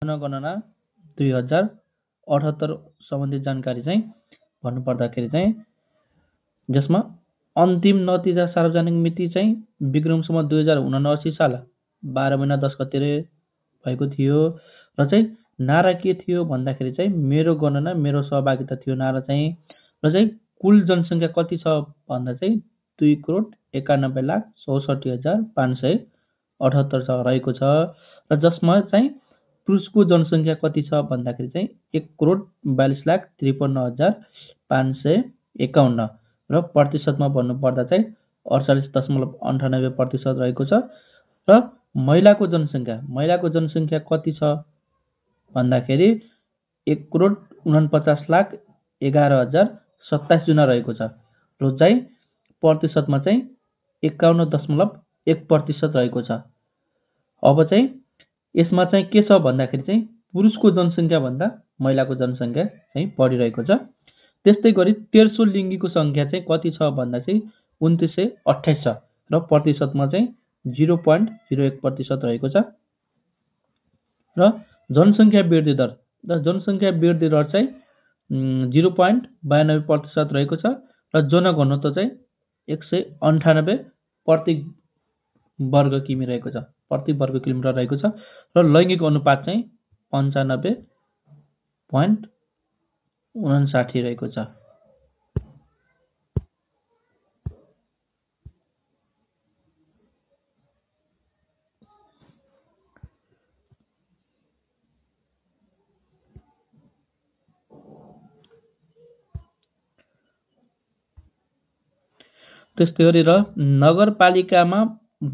जनगणना 2078 सम्बन्धी जानकारी चाहिँ भन्नुपर्दाखेरि चाहिँ जसमा अन्तिम नतिजा सार्वजनिक मिति चाहिँ विक्रमसम्म 2079 साल 12 महिना 10 गते भएको थियो र चाहिँ नारा के थियो भन्दाखेरि चाहिँ मेरो गणना मेरो सहभागिता थियो नारा चाहिँ र चाहिँ कुल जनसङ्ख्या कति छ भन्दा चाहिँ 2,91,64,578 रहेको छ र जसमा चाहिँ पुरुषको जनसङ्ख्या कति छ भन्दाखेरि चाहिँ 1,42,53,551 र प्रतिशतमा भन्नुपर्दा चाहिँ 48.98% रहेको छ र महिलाको जनसङ्ख्या कति छ भन्दाखेरि 1,49,11,027 जना रहेको छ र चाहिँ प्रतिशतमा चाहिँ 51.1% रहेको छ। अब चाहिँ यसमा चाहिँ के छ भन्दाखेरि चाहिँ पुरुषको जनसङ्ख्या भन्दा महिलाको जनसङ्ख्या चाहिँ बढिरहेको छ। त्यस्तै गरी तेर्सो लिङ्गीको सङ्ख्या चाहिँ कति छ भन्दा चाहिँ 2928 छ र प्रतिशतमा चाहिँ 0.01% रहेको छ र जनसङ्ख्या वृद्धि दर चाहिँ 0.92% रहेको छ र जनघनत्व चाहिँ 198 प्रति वर्ग किलोमिटर रहेको छ र लैङ्गिक अनुपात चाहिँ 95.59 रहेको छ। त्यस्तै गरी र नगरपालिकामा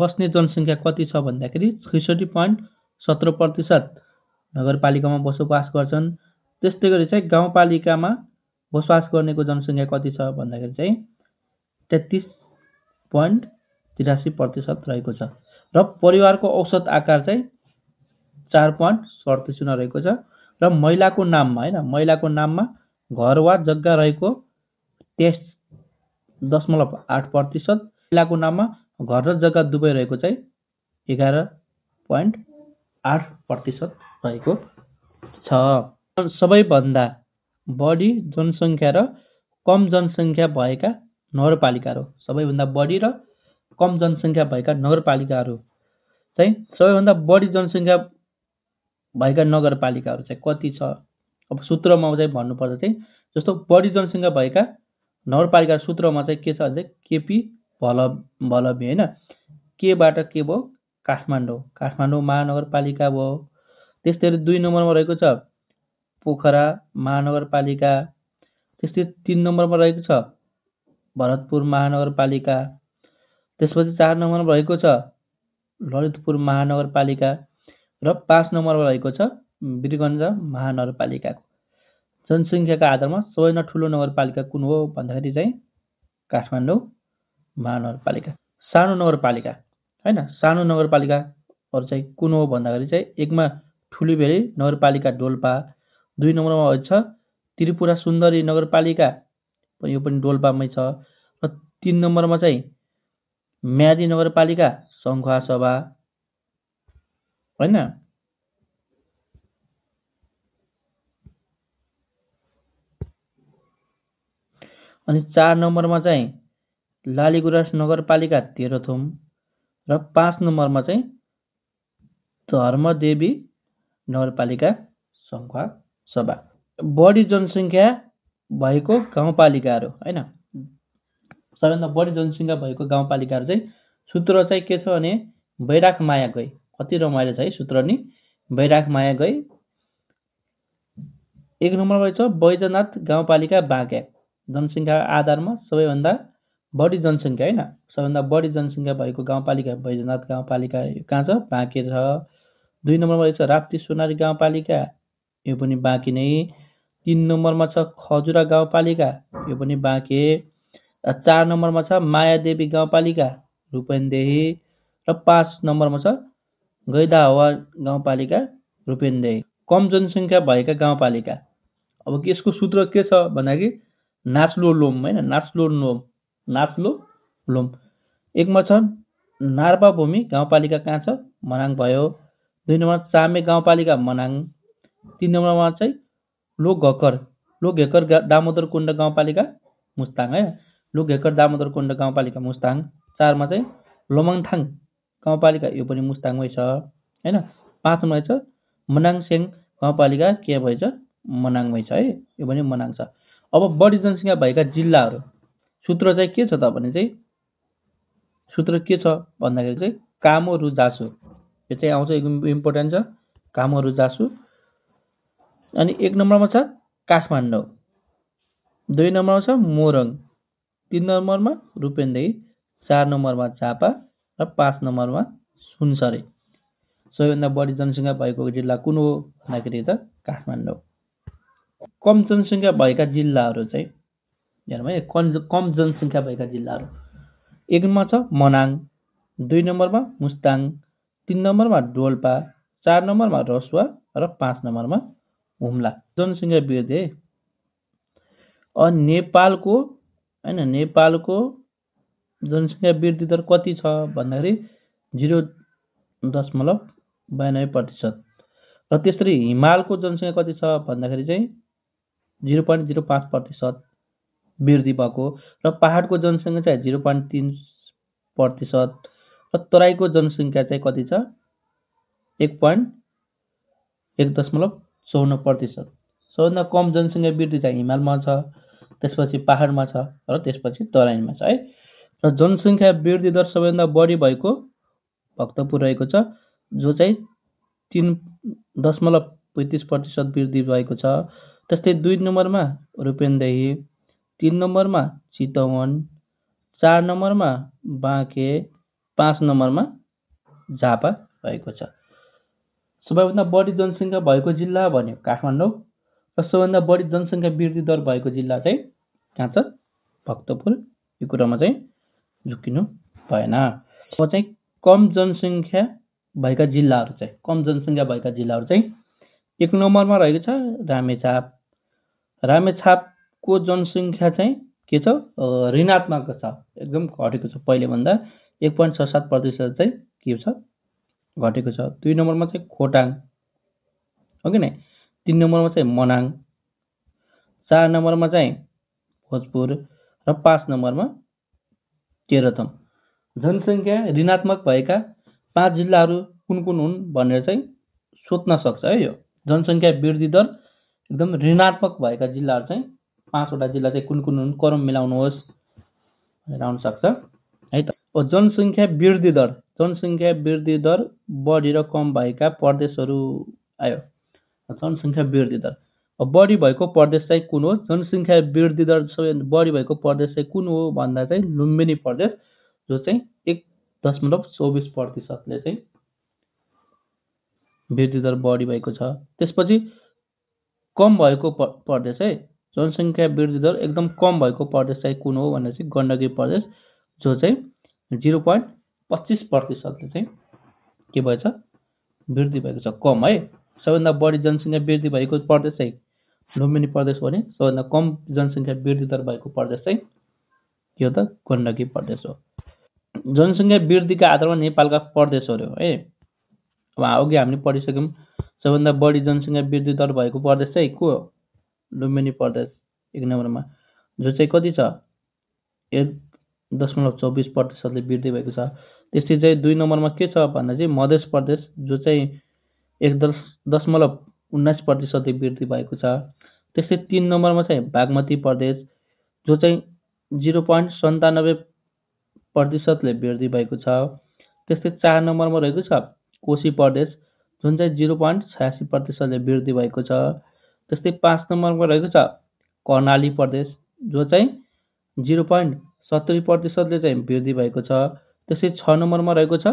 बस्ने जनसङ्ख्या कति छ भन्दाखेरि 66.17% नगरपालिकामा बसोबास गर्छन्। त्यस्तै गरी चाहिँ गाउँपालिकामा बसोबास गर्नेको जनसङ्ख्या कति छ भन्दाखेरि चाहिँ 33.83% रहेको छ र परिवारको औसत आकार चाहिँ 4.37 रहेको छ र महिलाको नाममा घर वा जग्गा रहेको 23.8%, महिलाको नाममा घर र जग्गा दुवै रहेको चाहिँ 11.8% रहेको छ। सबैभन्दा बढी जनसङ्ख्या र कम जनसङ्ख्या भएका नगरपालिकाहरू सबैभन्दा बढी र कम जनसङ्ख्या भएका नगरपालिकाहरू चाहिँ सबैभन्दा बढी जनसङ्ख्या भएका नगरपालिकाहरू चाहिँ कति छ। अब सूत्रमा चाहिँ भन्नुपर्दा चाहिँ जस्तो बढी जनसङ्ख्या भएका नगरपालिका सूत्रमा चाहिँ के छ भने केपी भलभी होइन, केबाट के भयो काठमाडौँ महानगरपालिका भयो। त्यस्तै 2 नम्बरमा रहेको छ पोखरा महानगरपालिका। त्यस्तै 3 नम्बरमा रहेको छ भरतपुर महानगरपालिका। त्यसपछि 4 नम्बरमा रहेको छ ललितपुर महानगरपालिका र 5 नम्बरमा रहेको छ वीरगञ्ज महानगरपालिकाको। जनसङ्ख्याका आधारमा सबैभन्दा ठुलो नगरपालिका कुन हो भन्दाखेरि चाहिँ काठमाडौँ महानगरपालिका। सानो नगरपालिकाहरू चाहिँ कुन हो भन्दाखेरि चाहिँ 1 मा ठुलीभेली नगरपालिका डोल्पा, 2 नम्बरमा छ त्रिपुरा सुन्दरी नगरपालिका, यो पनि डोल्पामै छ र 3 नम्बरमा चाहिँ म्यादी नगरपालिका सङ्खुवासभा होइन। अनि 4 नम्बरमा चाहिँ लालीगुराँस नगरपालिका तेह्रथुम र 5 नम्बरमा चाहिँ धर्मदेवी नगरपालिका सङ्खुवासभा। बढी जनसङ्ख्या भएको गाउँपालिकाहरू होइन, सबैभन्दा बढी जनसङ्ख्या भएको गाउँपालिकाहरू चाहिँ सूत्र चाहिँ के छ भने बैराख माया गई। कति रमाइलो छ है सूत्र नि, बैराख माया गई। 1 नम्बरमा छ बैजनाथ गाउँपालिका बाँके। जनसङ्ख्या आधारमा सबैभन्दा बढी जनसङ्ख्या होइन, सबैभन्दा बढी जनसङ्ख्या भएको गाउँपालिका बैजनाथ गाउँपालिका कहाँ छ बाँके छ। 2 नम्बरमा छ राप्ती सोनारी गाउँपालिका, यो पनि बाँके नै। 3 नम्बरमा छ खजुरा गाउँपालिका, यो पनि बाँके। 4 नम्बरमा छ मायादेवी गाउँपालिका रूपन्देही र 5 नम्बरमा छ गैदाहवा गाउँपालिका रूपन्देही। कम जनसङ्ख्या भएका गाउँपालिका, अब यसको सूत्र के छ भन्दाखेरि नाच्लो लोम होइन, नाच्लो लोम। 1 मा छ नार्पा भूमि गाउँपालिका कहाँ छ मनाङ भयो। 2 नम्बरमा चामे गाउँपालिका मनाङ 3 नम्बरमा चाहिँ लोकघेकर दामोदर कुण्ड गाउँपालिका मुस्ताङ है। लोकघेकर दामोदर कुण्ड गाउँपालिका मुस्ताङ। 4 मा चाहिँ लोमङथाङ गाउँपालिका यो पनि मुस्ताङमै छ हैन। 5 मा छ मनाङसेङ गाउँपालिका के भएछ मनाङमै छ है, यो पनि मनाङ छ। अब बढी जनसङ्ख्या भएका जिल्लाहरू सूत्र चाहिँ के छ त भने चाहिँ सूत्र के छ भन्दाखेरि चाहिँ कामो रुजासु, यो चाहिँ आउँछ एकदम इम्पोर्टेन्ट छ कामो रुजासु। अनि 1 नम्बरमा छ काठमाडौँ, 2 नम्बरमा छ मोरङ, 3 नम्बरमा रूपन्देही, 4 नम्बरमा झापा र 5 नम्बरमा सुनसरी। सबैभन्दा बढी जनसङ्ख्या भएको जिल्ला कुन हो भन्दाखेरि त काठमाडौँ। कम जनसङ्ख्या भएका जिल्लाहरू चाहिँ हेरौँ है, कम जनसङ्ख्या भएका जिल्लाहरू 1 मा छ मनाङ, 2 नम्बरमा मुस्ताङ, 3 नम्बरमा डोल्पा, 4 नम्बरमा रसुवा र 5 नम्बरमा हुम्ला। जनसङ्ख्या वृद्धि नेपालको हैन, नेपालको जनसङ्ख्या वृद्धि दर कति छ भन्दाखेरि 0.92%। र त्यसरी हिमालको जनसङ्ख्या कति छ भन्दाखेरि चाहिँ 0.05% वृद्धि भएको र पहाडको जनसङ्ख्या चाहिँ 0.3% र तराईको जनसङ्ख्या चाहिँ कति छ 1.54%। सबभन्दा कम जनसङ्ख्या वृद्धि चाहिँ हिमालमा छ, त्यसपछि पहाडमा छ र त्यसपछि तराईमा छ है। र जनसङ्ख्या वृद्धि दर सबैभन्दा बढी भएको भक्तपुर रहेको छ, जो चाहिँ 3.35% वृद्धि भएको छ। त्यस्तै 2 नम्बरमा रूपन्देही, 3 नम्बरमा चितवन, 4 नम्बरमा बाँके, 5 नम्बरमा झापा रहेको छ। सबैभन्दा बढी जनसङ्ख्या भएको जिल्ला भन्यो काठमाडौँ र सबैभन्दा बढी जनसङ्ख्या वृद्धि दर भएको जिल्ला चाहिँ कहाँ छ भक्तपुर। यो कुरामा चाहिँ झुक्किनु भएन। अब चाहिँ कम जनसङ्ख्या भएका जिल्लाहरू चाहिँ 1 नम्बरमा रहेको छ रामेछाप। रामेछापको जनसङ्ख्या चाहिँ के छ ऋणात्मक छ, एकदम घटेको छ, पहिलेभन्दा 1.67% चाहिँ के छ घटेको छ। 2 नम्बरमा चाहिँ खोटाङ हो कि नै, 3 नम्बरमा चाहिँ मनाङ, 4 नम्बरमा चाहिँ भोजपुर र 5 नम्बरमा तेह्रथुम। जनसङ्ख्या ऋणात्मक भएका 5 जिल्लाहरू कुन कुन हुन् भनेर चाहिँ सोध्न सक्छ है। यो जनसङ्ख्या वृद्धि दर एकदम ऋणात्मक भएका जिल्लाहरू चाहिँ 5 वटा जिल्ला चाहिँ कुन कुन हुन् क्रम मिलाउनुहोस् भनेर आउन सक्छ है त। जनसङ्ख्या वृद्धि दर बढी र कम भएका प्रदेशहरू आयो। जनसङ्ख्या वृद्धि दर बढी भएको प्रदेश चाहिँ कुन हो, जनसङ्ख्या वृद्धि दर सबैभन्दा बढी भएको प्रदेश चाहिँ कुन हो भन्दा चाहिँ लुम्बिनी प्रदेश, जो चाहिँ 1.24%ले चाहिँ वृद्धि दर बढी भएको छ। त्यसपछि कम भएको प्रदेश है, जनसङ्ख्या वृद्धि दर एकदम कम भएको प्रदेश चाहिँ कुन हो भन्दा चाहिँ गण्डकी प्रदेश, जो चाहिँ 0.25%ले चाहिँ के भएछ वृद्धि भएको छ, कम है। सबैभन्दा बढी जनसङ्ख्या वृद्धि भएको प्रदेश चाहिँ लुम्बिनी प्रदेश हो भने सबैभन्दा कम जनसङ्ख्या वृद्धि दर भएको प्रदेश चाहिँ के हो त गण्डकी प्रदेश हो। जनसङ्ख्या वृद्धिका आधारमा नेपालका प्रदेशहरू है, अब अघि हामीले पढिसक्यौँ। सबैभन्दा बढी जनसङ्ख्या वृद्धि दर भएको प्रदेश चाहिँ को हो लुम्बिनी प्रदेश 1 नम्बरमा, जो चाहिँ कति छ 1.24%ले वृद्धि भएको छ। त्यसै चाहिँ 2 नम्बरमा के छ भन्दा चाहिँ मध्य प्रदेश, जो चाहिँ 1.19%ले वृद्धि भएको छ। त्यस्तै 3 नम्बरमा चाहिँ बागमती प्रदेश, जो चाहिँ 0.97%ले वृद्धि भएको छ। त्यस्तै 4 नम्बरमा रहेको छ कोशी प्रदेश, जुन चाहिँ 0.86%ले वृद्धि भएको छ। त्यस्तै 5 नम्बरमा रहेको छ कर्णाली प्रदेश, जो चाहिँ 0.70%ले चाहिँ वृद्धि भएको छ। त्यस्तै 6 नम्बरमा रहेको छ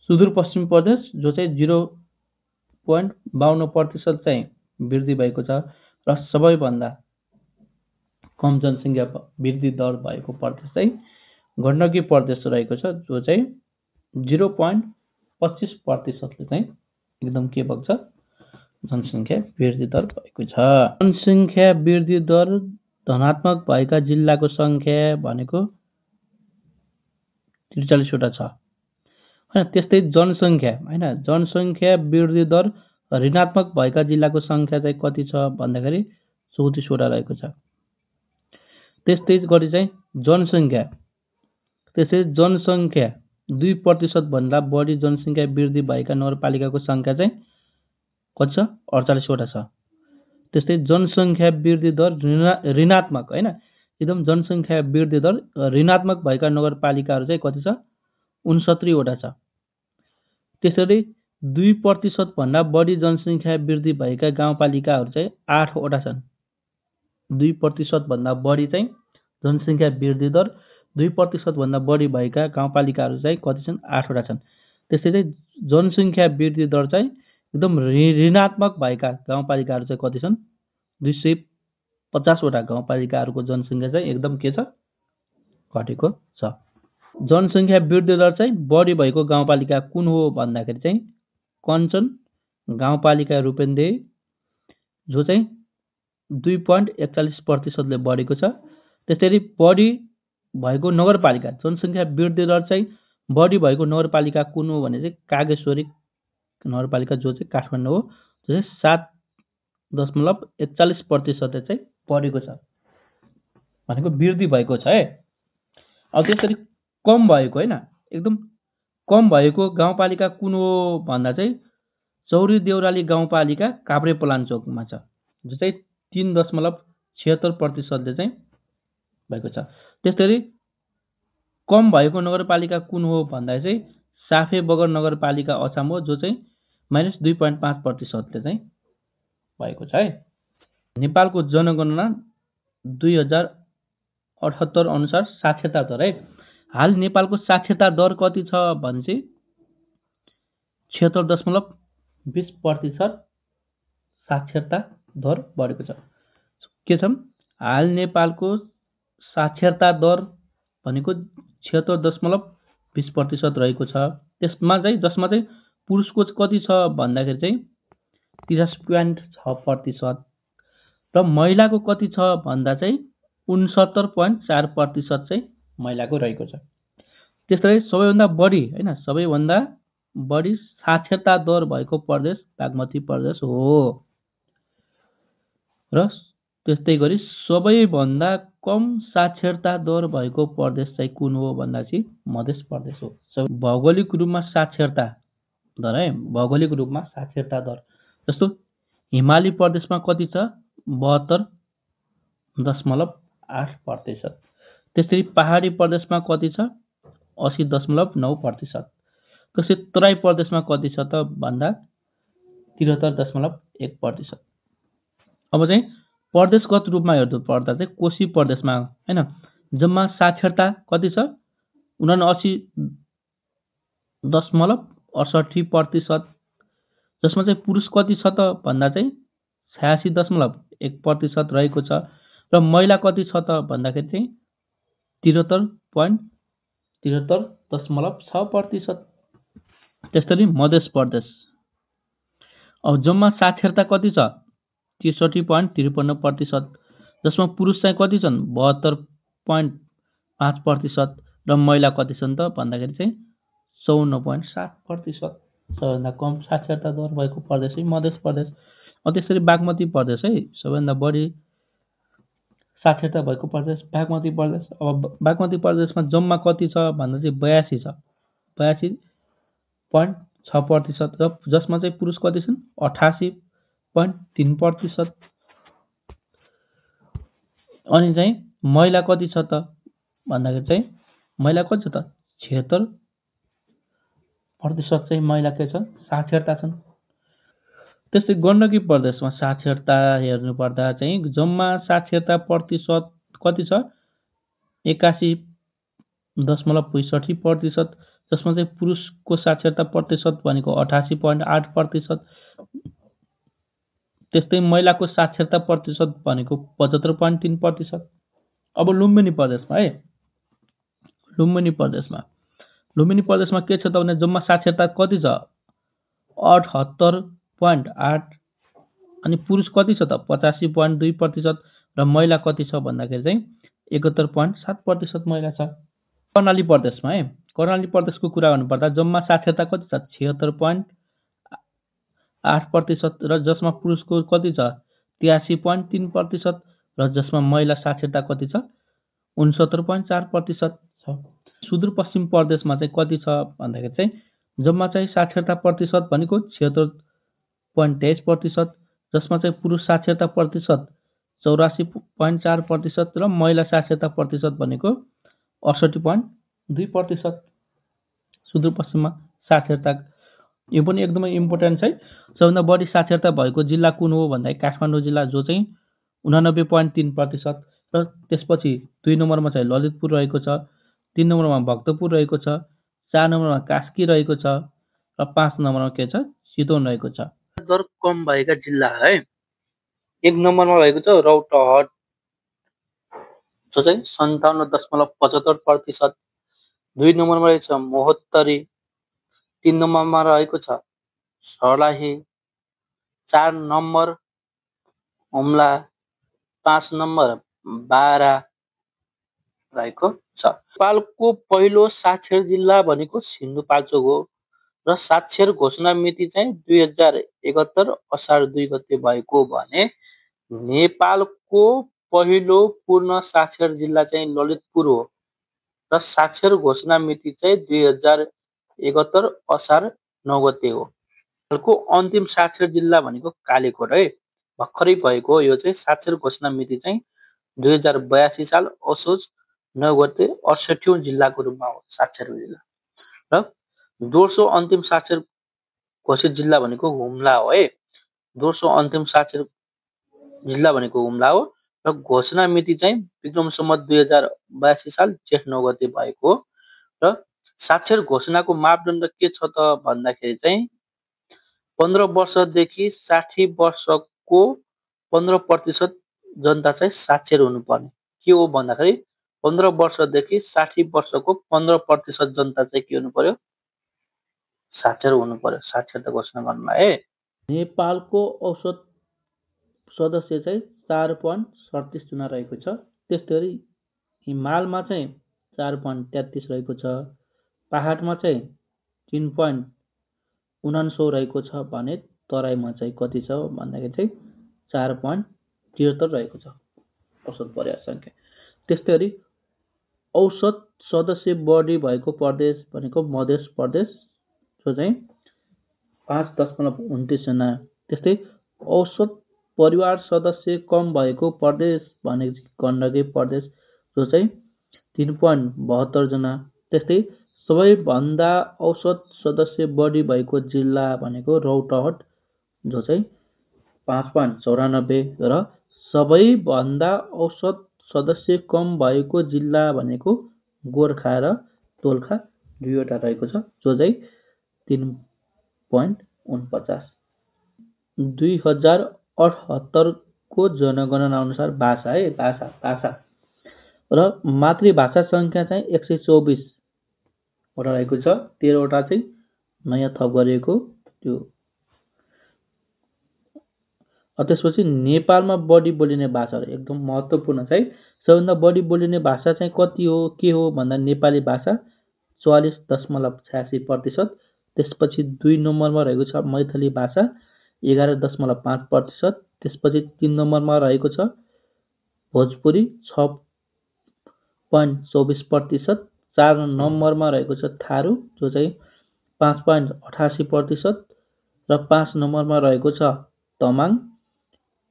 सुदूरपश्चिम प्रदेश, जो चाहिँ 0.52% चाहिँ वृद्धि भएको छ। र सबैभन्दा कम जनसङ्ख्या वृद्धि दर भएको प्रदेश चाहिँ गण्डकी प्रदेश रहेको छ, जो चाहिँ 0.25%ले चाहिँ एकदम के भएको छ जनसङ्ख्या वृद्धि दर भएको छ। जनसङ्ख्या वृद्धि दर धनात्मक भएका जिल्लाको सङ्ख्या भनेको 43 वटा छ हैन। त्यस्तै जनसङ्ख्या वृद्धि दर ऋणात्मक भएका जिल्लाको सङ्ख्या चाहिँ कति छ भन्दाखेरि 34वटा रहेको छ। त्यस्तै गरी चाहिँ जनसङ्ख्या, त्यसै जनसङ्ख्या 2% भन्दा बढी जनसङ्ख्या वृद्धि भएका नगरपालिकाको सङ्ख्या चाहिँ कति छ 48वटा छ। त्यस्तै जनसङ्ख्या वृद्धि दर ऋणात्मक हैन, एकदम जनसङ्ख्या वृद्धि दर ऋणात्मक भएका नगरपालिकाहरू चाहिँ कति छ 69वटा छ। त्यसरी 2% भन्दा बढी जनसङ्ख्या वृद्धि भएका गाउँपालिकाहरू चाहिँ 8वटा छन्। 2% भन्दा बढी चाहिँ जनसङ्ख्या वृद्धि दर 2% भन्दा बढी भएका गाउँपालिकाहरू चाहिँ कति छन् 8वटा छन्। त्यसरी जनसङ्ख्या वृद्धि दर चाहिँ एकदम ऋणात्मक भएका गाउँपालिकाहरू चाहिँ कति छन् 250वटा गाउँपालिकाहरूको जनसङ्ख्या चाहिँ एकदम के छ घटेको छ। जनसङ्ख्या वृद्धि दर चाहिँ बढी भएको गाउँपालिका कुन हो भन्दाखेरि चाहिँ कञ्चन गाउँपालिका रूपन्देही, जो चाहिँ 2.41%ले बढेको छ। त्यसरी बढी भएको नगरपालिका जनसङ्ख्या वृद्धि दर चाहिँ बढी भएको नगरपालिका कुन हो भने चाहिँ कागेश्वरी नगरपालिका, जो चाहिँ काठमाडौँ हो, जो चाहिँ 7.41% चाहिँ बढेको छ भनेको वृद्धि भएको छ है। अब त्यसरी कम भएको हैन, एकदम कम भएको गाउँपालिका कुन हो भन्दा चाहिँ चौरी देउराली गाउँपालिका काभ्रेपलाञ्चोकमा छ, जो चाहिँ 3.76% चाहिँ भएको छ। त्यसरी कम भएको नगरपालिका कुन हो भन्दा चाहिँ साफे बगर नगरपालिका अछाम हो, जो चाहिँ -2.5% ले चाहिँ भएको छ है। नेपालको जनगणना 2078 अनुसार साक्षरता दर है। हाल नेपालको साक्षरता दर कति छ भने चाहिँ 76.20% साक्षरता दर बढेको छ। के छ हाल नेपालको साक्षरता दर भनेको 76.20% रहेको छ। त्यसमा चाहिँ जसमा चाहिँ पुरुषको कति छ भन्दाखेरि चाहिँ 83.6% र महिलाको कति छ भन्दा चाहिँ 69.4% चाहिँ महिलाको रहेको छ। त्यसरी सबैभन्दा बढी हैन, सबैभन्दा बढी साक्षरता दर भएको प्रदेश बागमती प्रदेश हो र त्यस्तै गरी सबैभन्दा कम साक्षरता दर भएको प्रदेश चाहिँ कुन हो भन्दा चाहिँ मध्य प्रदेश हो। भौगोलिक रूपमा साक्षरता दर है, भौगोलिक रूपमा साक्षरता दर जस्तो हिमाली प्रदेशमा कति छ 72.8%। त्यसरी पहाडी प्रदेशमा कति छ 80.9%। त्यसै तराई प्रदेशमा कति छ त भन्दा 73.1%। अब चाहिँ प्रदेशगत रूपमा हेर्नु पर्दा चाहिँ कोशी प्रदेशमा हैन जम्मा साक्षरता कति छ 79.68%, जसमा चाहिँ पुरुष कति छ त भन्दा चाहिँ 86.1% रहेको छ र महिला कति छ त भन्दाखेरि चाहिँ 73.6%। त्यसरी मध्य प्रदेश अब जम्मा साक्षरता कति छ 63.53%, जसमा पुरुष चाहिँ कति छन् 72.5% र महिला कति छन् त भन्दाखेरि चाहिँ 54.7%। सबैभन्दा कम साक्षरता दर भएको प्रदेश चाहिँ मध्य प्रदेश। त्यसरी बागमती प्रदेश है सबैभन्दा बढी साक्षरता भएको प्रदेश बागमती प्रदेश। अब बागमती प्रदेशमा जम्मा कति छ भन्दा चाहिँ 82 छ, 82.6%, र जसमा चाहिँ पुरुष कति छन् 88.3%। अनि चाहिँ महिला कति छ त भन्दाखेरि चाहिँ महिला कति छ त 76% चाहिँ महिला के छन् साक्षरता छन्। त्यस्तै गण्डकी प्रदेशमा साक्षरता हेर्नु पर्दा चाहिँ जम्मा साक्षरता प्रतिशत कति छ 81.65%, जसमा चाहिँ पुरुषको साक्षरता प्रतिशत भनेको 88.8%। त्यस्तै महिलाको साक्षरता प्रतिशत भनेको 75.3%। अब लुम्बिनी प्रदेशमा है, लुम्बिनी प्रदेशमा के छ त भने जम्मा साक्षरता कति छ 78.8, अनि पुरुष कति छ त 85.2% र महिला कति छ भन्दाखेरि चाहिँ 71.7% महिला छ। कर्णाली प्रदेशमा है, कर्णाली प्रदेशको कुरा गर्नुपर्दा जम्मा साक्षरता कति छ 8% र जसमा पुरुषको कति छ 83.3% र जसमा महिला साक्षरता कति छ 69.4% छ। सुदूरपश्चिम प्रदेशमा चाहिँ कति छ भन्दाखेरि चाहिँ जम्मा चाहिँ साक्षरता प्रतिशत भनेको 76.23%, जसमा चाहिँ पुरुष साक्षरता प्रतिशत 84.4% र महिला साक्षरता प्रतिशत भनेको 68.2%। सुदूरपश्चिममा साक्षरता यो पनि एकदमै इम्पोर्टेन्ट छ। सबभन्दा बढी साक्षरता भएको जिल्ला कुन हो भन्दाखेरि काठमाडौँ जिल्ला, जो चाहिँ 89.3%, र त्यसपछि 2 नम्बरमा चाहिँ ललितपुर रहेको छ, 3 नम्बरमा भक्तपुर रहेको छ, 4 नम्बरमा कास्की रहेको छ र 5 नम्बरमा के छ चितवन रहेको छ। दर कम भएका जिल्ला है 1 नम्बरमा रहेको छ रौतहट, जो चाहिँ 57.75%, 2 नम्बरमा रहेको छ महोत्तरी, 3 नम्बरमा रहेको छ सर्लाही, 4 नम्बर हुम्ला, 5 नम्बर बारा रहेको छ। नेपालको पहिलो साक्षर जिल्ला भनेको सिन्धुपाल्चोक हो र साक्षर घोषणा मिति चाहिँ 2071 असार 2 गते भएको भने नेपालको पहिलो पूर्ण साक्षर जिल्ला चाहिँ ललितपुर हो र साक्षर घोषणा मिति चाहिँ 2071 असार 9 गते हो। नेपालको अन्तिम साक्षर जिल्ला भनेको कालीकोट है, भर्खरै भएको। यो चाहिँ साक्षर घोषणा मिति चाहिँ 2082 साल असोज 9 गते 68औं जिल्लाको रूपमा हो साक्षर जिल्ला। र दोस्रो अन्तिम साक्षर घोषित जिल्ला भनेको हुम्ला हो है, दोस्रो अन्तिम साक्षर जिल्ला भनेको हुम्ला हो र घोषणा मिति चाहिँ विक्रम सम्वत 2082 साल जेठ 9 गते भएको हो। र साक्षर घोषणाको मापदण्ड के छ त भन्दाखेरि चाहिँ 15 वर्षदेखि 60 वर्षको 15% जनता चाहिँ साक्षर हुनुपर्ने। के हो भन्दाखेरि 15 वर्षदेखि 60 वर्षको 15% जनता चाहिँ के हुनु पर्यो साक्षर हुनु पर्यो साक्षरता घोषणा गर्नलाई। नेपालको औसत सदस्य चाहिँ 4.37 जना रहेको छ। त्यस्तै गरी हिमालमा चाहिँ 4.33 रहेको छ, पहाडमा चाहिँ 3.49 रहेको छ भने तराईमा चाहिँ कति छ भन्दाखेरि चाहिँ 4.73 रहेको छ औसत पर्याप्त सङ्ख्या। त्यस्तै गरी औसत सदस्य बढी भएको प्रदेश भनेको मध्य प्रदेश, जो चाहिँ 5.29 जना। त्यस्तै औसत परिवार सदस्य कम भएको प्रदेश भनेको गण्डकी प्रदेश, जो चाहिँ 3.72 जना। त्यस्तै सबैभन्दा औसत सदस्य बढी भएको जिल्ला भनेको रौतहट, जो चाहिँ 5.94, र सबैभन्दा औसत सदस्य कम भएको जिल्ला भनेको गोर्खा र दोलखा दुईवटा रहेको छ, जो चाहिँ 3.49। 2078 को जनगणना अनुसार भाषा है भाषा र मातृभाषा सङ्ख्या चाहिँ 124 वटा रहेको छ, 13 वटा चाहिँ नयाँ थप गरिएको त्यो। त्यसपछि नेपालमा बढी बोलिने भाषाहरू एकदम महत्त्वपूर्ण छ है। सबभन्दा बढी बोलिने भाषा चाहिँ कति हो के हो भन्दा नेपाली भाषा 44.86%, त्यसपछि 2 नम्बरमा रहेको छ मैथिली भाषा 11.5%, त्यसपछि 3 नम्बरमा रहेको छ भोजपुरी 6.24%, 4 नम्बरमा रहेको छ थारू, जो चाहिँ 5.88%, र 5 नम्बरमा रहेको छ तमाङ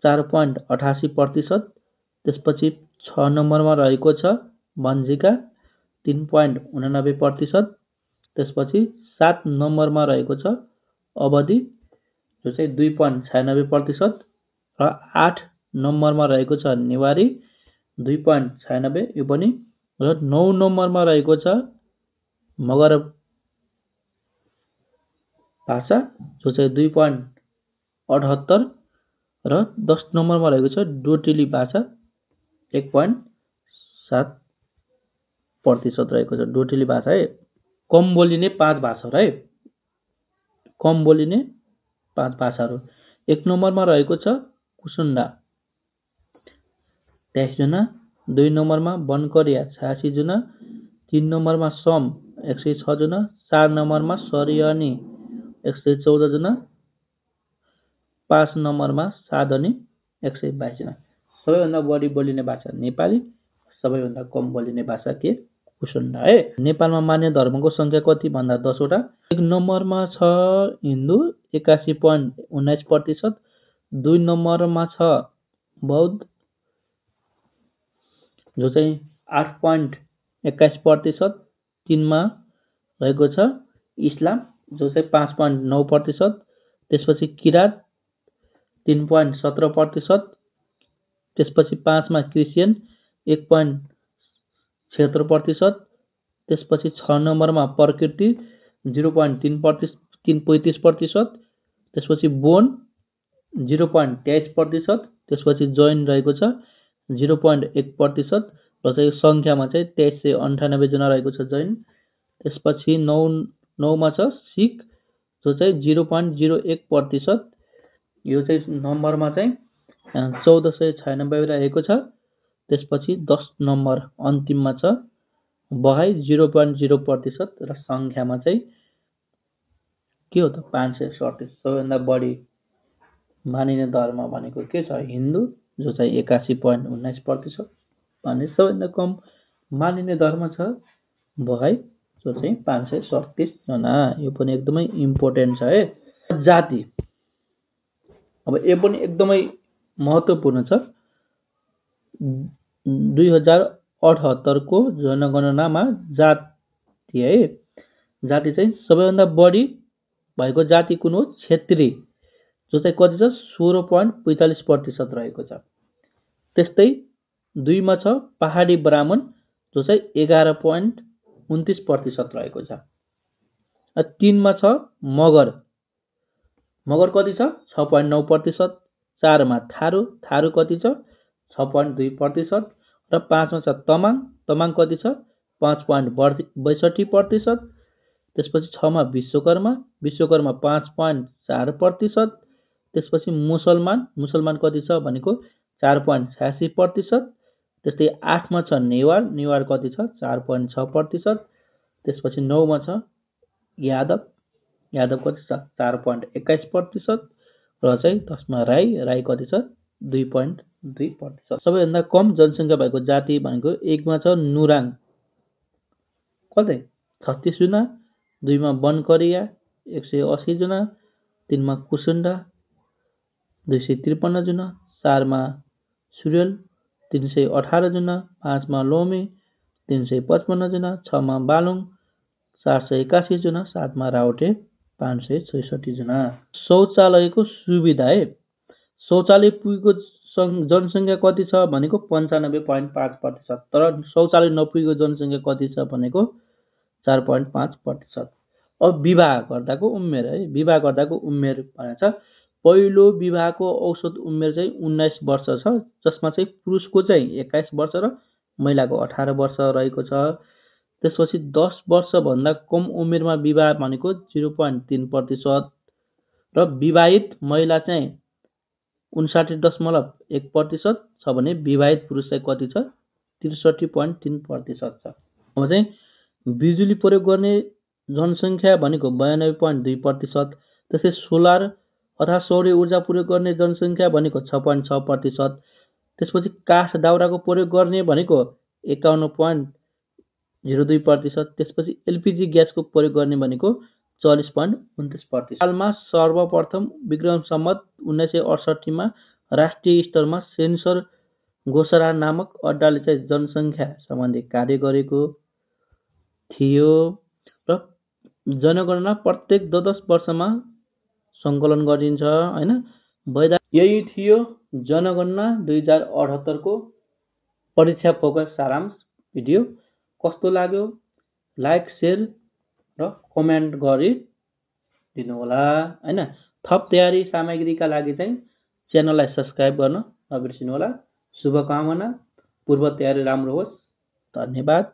4.88%, त्यसपछि 6 नम्बरमा रहेको छ बन्जिका 3.89%, त्यसपछि 7 नम्बरमा रहेको छ अवधी, जो चाहिँ 2.96%, र 8 नम्बरमा रहेको छ नेवारी 2.96 यो पनि, र 9 नम्बरमा रहेको छ मगर भाषा, जो चाहिँ 2.78, र 10 नम्बरमा रहेको छ डोटेली भाषा 1.7% रहेको छ। डोटेली भाषा है। कम बोलिने 5 भाषाहरू है, कम बोलिने 5 भाषाहरू। 1 नम्बरमा रहेको छ कुसुन्डा 23 जना, 2 नम्बरमा बनकरिया 86 जना, 3 नम्बरमा सम 106 जना, 4 नम्बरमा सरियानी 114 जना, 5 नम्बरमा 7 अनि 122 जना। सबैभन्दा बढी बोलिने भाषा नेपाली, सबैभन्दा कम बोलिने भाषा के? कुसुन्डा है। नेपालमा मान्य धर्मको संख्या कति भन्दा 10 वटा। 1 नम्बरमा छ हिन्दू 81.19%, 2 नम्बरमा छ बौद्ध जो चाहिँ 8.21%, 3 मा रहेको छ इस्लाम जो चाहिँ 5.9%, त्यसपछि किरात 3.17%, त्यसपछि 5 मा क्रिस्चियन 1.76%, त्यसपछि 6 नम्बरमा प्रकृति 0.35%, त्यसपछि बोन 0.23%, त्यसपछि जैन रहेको छ 0.1%, र चाहिँ सङ्ख्यामा चाहिँ 2398 जना रहेको छ जैन। त्यसपछि 9 मा छ सिख जो चाहिँ 0.01%, यो चाहिँ नम्बरमा चाहिँ 1496 रहेको छ। त्यसपछि 10 नम्बर अन्तिममा छ बहाई 0.0% र सङ्ख्यामा चाहिँ के हो त 537। सबैभन्दा बढी मानिने धर्म भनेको के छ? हिन्दू जो चाहिँ 81.19%, भने सबैभन्दा कम मानिने धर्म छ बहाई जो चाहिँ 537 जना। यो पनि एकदमै इम्पोर्टेन्ट छ है। जाति, अब यो पनि एकदमै महत्त्वपूर्ण छ। 2078 को जनगणनामा जाति है, जाति चाहिँ सबैभन्दा बढी भएको जाति कुन हो? क्षेत्री जो चाहिँ कति छ? 16.45% रहेको छ। त्यस्तै 2 मा छ पहाडी ब्राह्मण जो चाहिँ 11.29% रहेको छ। 3 मा छ मगर, मगर कति छ? 6.9%। 4 मा थारू, थारू कति छ? 6.2%। र 5 मा छ तमाङ, तमाङ कति छ? 5.62%। त्यसपछि 6 मा विश्वकर्मा, विश्वकर्मा 5.4%। त्यसपछि मुसलमान, मुसलमान कति छ भनेको 4.86%। त्यस्तै 8 मा छ नेवार, नेवार कति छ? 4.6%। त्यसपछि 9 मा छ यादव, यादव कति छ? 4.21%। र चाहिँ 10 मा राई, राई कति छ? 2.2%। सबैभन्दा कम जनसङ्ख्या भएको जाति भनेको 1 मा छ नुराङ कतै 36 जना, 2 मा बनकरिया 180 जना, 3 मा कुसुन्डा 253 जना, 4 मा सुरेल 318 जना, 5 मा लोमे 355 जना, 6 मा बालुङ 481 जना, 7 मा राउटे 566 जना। शौचालयको सुविधा है, शौचालय पुगेको जनसङ्ख्या कति छ भनेको 95.5%, तर शौचालय नपुगेको जनसङ्ख्या कति छ भनेको 4.5%। अब विवाह गर्दाको उमेर है, विवाह गर्दाको उमेर भनेको छ पहिलो विवाहको औसत उमेर चाहिँ 19 वर्ष छ, जसमा चाहिँ पुरुषको चाहिँ 21 वर्ष र महिलाको 18 वर्ष रहेको छ। त्यसपछि 10 वर्षभन्दा कम उमेरमा विवाह भनेको 0.3% र विवाहित महिला चाहिँ 59.1% छ भने विवाहित पुरुष चाहिँ कति छ? 63.3% छ। अब चाहिँ बिजुली प्रयोग गर्ने जनसङ्ख्या भनेको 92.2%। त्यसै सोलर अथवा सौर्य ऊर्जा प्रयोग गर्ने जनसङ्ख्या भनेको 6.6%। त्यसपछि काठ दाउराको प्रयोग गर्ने भनेको 51.02%। त्यसपछि एलपिजी ग्यासको प्रयोग गर्ने भनेको 40.29%। सालमा सर्वप्रथम विक्रम सम्वत 1968 मा राष्ट्रिय स्तरमा सेन्सर घोषणा नामक अड्डाले चाहिँ जनसङ्ख्या सम्बन्धी कार्य गरेको थियो र जनगणना प्रत्येक 10 वर्षमा सङ्कलन गरिन्छ हैन। यही थियो जनगणना 2078 को परीक्षा फोकस सारांश भिडियो। कस्तो लाग्यो लाइक शेयर र कमेन्ट गरी दिनुहोला हैन। थप तयारी सामग्रीका लागि चाहिँ च्यानललाई सब्स्क्राइब गर्न नबिर्सिनु होला। शुभकामना, पूर्व तयारी राम्रो होस्। धन्यवाद।